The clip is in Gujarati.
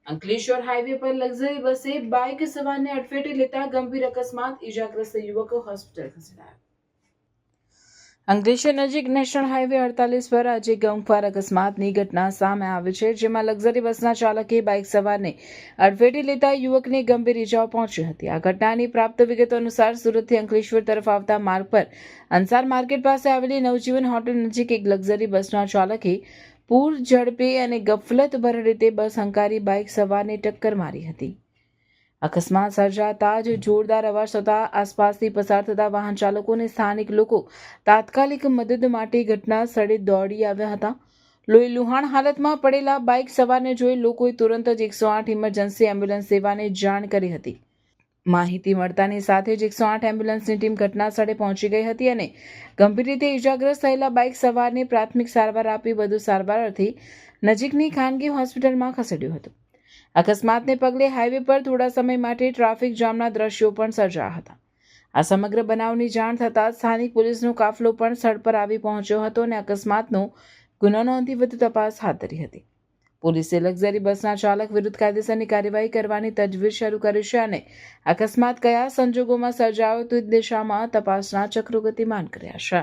અંકલેશ્વર હાઈવે પર લક્ઝરી બસે બાઇક સવારને અડફેટે લેતા ગંભીર અકસ્માત, ઇજાગ્રસ્ત યુવક હોસ્પિટલ ખસેડાયો. અંકલેશ્વર નજીક નેશનલ હાઈવે 48 પર આજે ગમખ્વાર અકસ્માતની ઘટના સામે આવી છે, જેમાં લક્ઝરી બસના ચાલકે બાઇક સવારને અડફેટે લેતા યુવકને ગંભીર ઇજાઓ પહોંચી હતી. આ ઘટનાની પ્રાપ્ત વિગતો અનુસાર સુરતથી અંકલેશ્વર તરફ આવતા માર્ગ પર અંસાર માર્કેટ પાસે આવેલી નવજીવન હોટેલ નજીક એક લક્ઝરી બસના ચાલકે પૂર ઝડપે અને ગફલતભર રીતે બસ હંકારી બાઇક સવારને ટક્કર મારી હતી. અકસ્માત સર્જાતા જ જોરદાર અવાજ થતાં આસપાસથી પસાર થતા વાહન ચાલકો અને સ્થાનિક લોકો તાત્કાલિક મદદ માટે ઘટના સ્થળે દોડી આવ્યા હતા. લોહીલુહાણ હાલતમાં પડેલા બાઇક સવારને જોઈ લોકોએ તુરંત જ 108 ઇમરજન્સી એમ્બ્યુલન્સ સેવાને જાણ કરી હતી. માહિતી મળતાની સાથે જ 108 એમ્બ્યુલન્સની ટીમ ઘટના સ્થળે પહોંચી ગઈ હતી અને ગંભીર રીતે ઇજાગ્રસ્ત થયેલા બાઇક સવારને પ્રાથમિક સારવાર આપી વધુ સારવાર અર્થે નજીકની ખાનગી હોસ્પિટલમાં ખસેડ્યો હતો. અકસ્માતને પગલે હાઈવે પર થોડા સમય માટે ટ્રાફિક જામના દ્રશ્યો પણ સર્જાયા હતા. આ સમગ્ર બનાવની જાણ થતાં સ્થાનિક પોલીસનો કાફલો પણ સ્થળ પર આવી પહોંચ્યો હતો અને અકસ્માતનો ગુનો નોંધી વધુ તપાસ હાથ ધરી હતી. પોલીસે લક્ઝરી બસના ચાલક વિરુદ્ધ કાયદેસરની કાર્યવાહી કરવાની તજવીજ શરૂ કરી છે અને અકસ્માત કયા સંજોગોમાં સર્જાયો તે દિશામાં તપાસના ચક્રો ગતિમાન કર્યા છે.